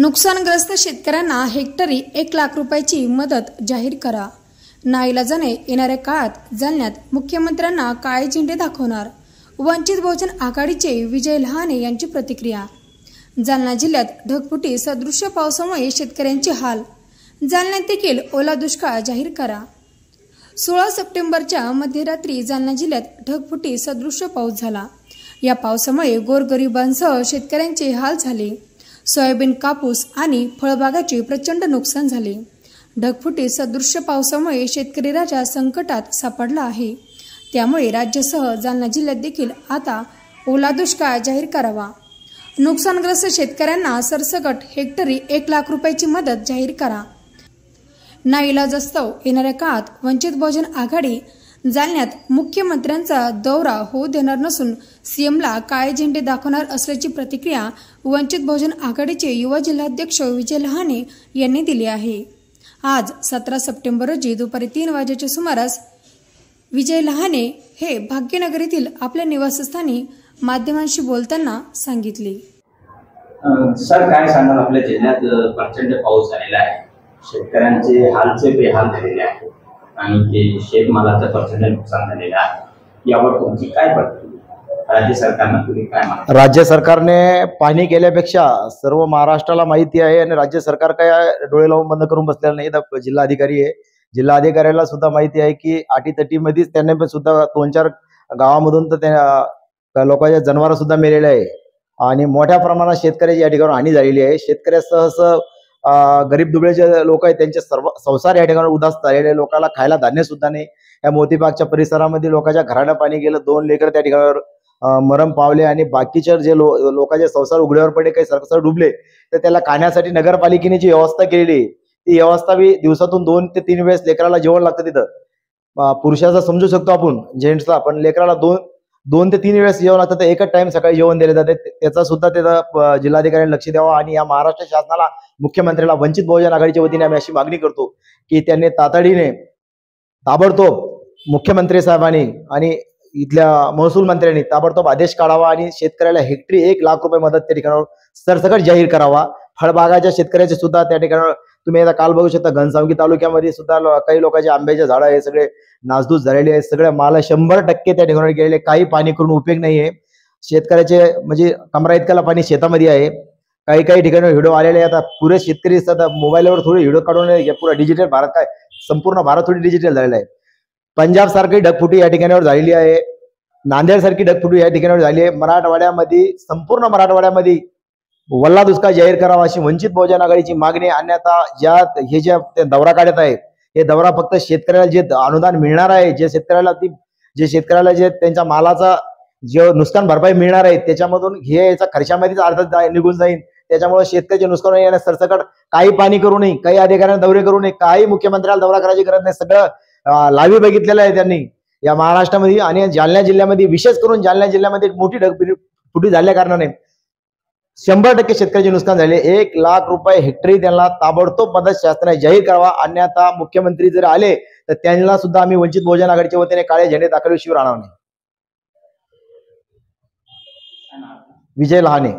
नुकसानग्रस्त शेतकऱ्यांना हेक्टरी 1 लाख रुपयाची मदत जाहीर करा। नाईलाजाने येणाऱ्या काळात जालन्यात मुख्यमंत्र्यांना काळे झेंडे दाखवणार। वंचित बहुजन आघाडीचे विजय लहाने यांची प्रतिक्रिया। जालना जिल्ह्यात ढगफुटी सदृश्य पावसामुळे शेतकऱ्यांचे हाल। जालन्यात देखील ओला दुष्काळ जाहीर करा। 16 सप्टेंबरच्या मध्यरात्री जालना जिल्ह्यात ढगफुटी सदृश्य पाऊस झाला। या पावसामुळे गोरगरिबांसह शेतकऱ्यांचे हाल झाले। सोयाबीन, कापूस आणि फळबागाचे प्रचंड नुकसान झाले। ढगफुटी सदृश्य पावसामुळे शेतकरी राजा संकटात सापडला आहे। त्यामुळे राज्यासह जालना जिल्ह्यात देखील आता ओला दुष्काळ जाहीर करावा। नुकसानग्रस्त शेतकऱ्यांना सरसकट हेक्टरी 1 लाख रुपयाची मदत जाहीर करा। नाईलाजास्तव येणाऱ्या काळात वंचित बहुजन आघाडी जालन्यात मुख्यमंत्र्यांचा दौरा होऊ देणार नसून सीएमला काळे झेंडे दाखवणार असल्याची प्रतिक्रिया वंचित बहुजन आघाडीचे युवा जिल्हाध्यक्ष विजय लहाने यांनी दिली आहे। आज 17 सप्टेंबर रोजी दुपारी 3 वाजेच्या सुमारास विजय लहाने हे भाग्यनगर येथील आपल्या निवासस्थानी माध्यमांशी बोलताना सांगितले। सर, काय सांगाल, आपल्या जिल्ह्यात प्रचंड पाऊस झालेला आहे, शेतकऱ्यांचे हालचे बेहाल झालेले आहे आणि ते शेतमालाचं प्रचंड नुकसान झालेलं आहे। यावर तुमची काय प्रतिक्रिया? राज्य सरकारने तुम्ही काय मानता? राज्य सरकारने पाणी केल्यापेक्षा सर्व महाराष्ट्राला माहिती आहे आणि राज्य सरकार काय डोळे लावून बंद करून बसलेलं नाही। जिल्हाधिकारी आहे, जिल्हाधिकाऱ्याला सुद्धा माहिती आहे की अटीतटीमध्येच त्यांनी पण सुद्धा 2-4 गावामधून तर त्या लोकांच्या जनावर सुद्धा मेलेले आहे आणि मोठ्या प्रमाणात शेतकऱ्याची या ठिकाणी हानी झालेली आहे। शेतकऱ्यासह गरीब दुबळे जे लोक आहेत त्यांचे सर्व संसार या ठिकाणी उद्ध्वस्त झालेले, लोकांना खायला धान्य सुद्धा नाही। या मोतीबागच्या परिसरामध्ये लोकांच्या घरानं पाणी गेलं, 2 लेकर त्या ठिकाणावर मरण पावले आणि बाकीचे जे लोकांचे संसार उघड्यावर पडले, काही सरसर डुबले, तर त्याला खाण्यासाठी नगरपालिकेने जी व्यवस्था केलेली ती व्यवस्था बी दिवसातून 2 ते 3 वेळेस लेकराला जेवण लागतं। तिथं पुरुषाचा समजू शकतो आपण, जेंट्सला, पण लेकराला 2 ते 3 वेळेस जेवण लागतं, तर एकच टाइम सकाळी जेवण दिले जाते। त्याचा सुद्धा त्याचा जिल्हाधिकाऱ्यांनी लक्ष द्यावं आणि या महाराष्ट्र शासनाला, मुख्यमंत्र्याला, वंचित बहुजन आघाडीच्या वतीने आम्ही अशी मागणी करतो की त्यांनी तातडीने ताबडतोब मुख्यमंत्री साहेबांनी आणि इथल्या महसूल मंत्र्यांनी ताबडतोब आदेश काढावा आणि शेतकऱ्याला हेक्टरी 1 लाख रुपये मदत त्या ठिकाणावर सरसकट जाहीर करावा। फळबागाच्या शेतकऱ्याचे सुद्धा त्या ठिकाणावर तुम्ही आता काल बघू शकता, घनसावंगी तालुक्यामध्ये सुद्धा काही लोकांचे आंब्याचे झाडं हे सगळे नासधूस झालेले आहेत। सगळ्या माल 100% त्या ठिकाणी गेलेले, काही पाणी करून उपयोग नाहीये। शेतकऱ्याचे म्हणजे कमरा इतक्याला पाणी शेतामध्ये आहे। काही ठिकाणी व्हिडिओ आलेले आता पुरे शेतकरी सध्या मोबाईलवर थोडे व्हिडिओ काढून पुरा डिजिटल भारत, काय संपूर्ण भारत थोडी डिजिटल झालेला आहे। पंजाब सारखी ढगफुटी या ठिकाणावर झालेली आहे, नांदेड सारखी ढगफुटी या ठिकाणावर झाली आहे। मराठवाड्यामध्ये, संपूर्ण मराठवाड्यामध्ये ओला दुष्काळ जाहीर करावा अशी वंचित बहुजन आघाडीची मागणी। अन्यथा हे जे दौरा काढत आहे, हे दौरा फक्त शेतकऱ्याला जे अनुदान मिळणार आहे, जे शेतकऱ्याला जे त्यांच्या मालाचा जे नुकसान भरपाई मिळणार आहे, त्याच्यामधून हे याचा खर्चामध्येच अर्धा निघून जाईल। त्याच्यामुळे शेतकऱ्याचे नुकसान होईल। सरसकट काही पाणी करू नये, काही अधिकाऱ्यांना दौरे करू नये, काही मुख्यमंत्र्याला दौरा करायची गरज नाही। सगळं लावी बघितलेलं आहे त्यांनी या महाराष्ट्रामध्ये आणि जालना जिल्ह्यामध्ये, विशेष करून जालना जिल्ह्यामध्ये मोठी ढगफुटी झाल्या कारणाने 100% शेतकऱ्याचे नुकसान झाले। 1 लाख रुपये हेक्टरी त्यांना ताबडतोब मदत शासनाने जाहीर करावा। अन्यथा मुख्यमंत्री जर आले तर त्यांना सुद्धा आम्ही वंचित बहुजन आघाडीच्या वतीने काळे झेंडे दाखवल्याशिवाय राहणार नाही। विजय लहाने।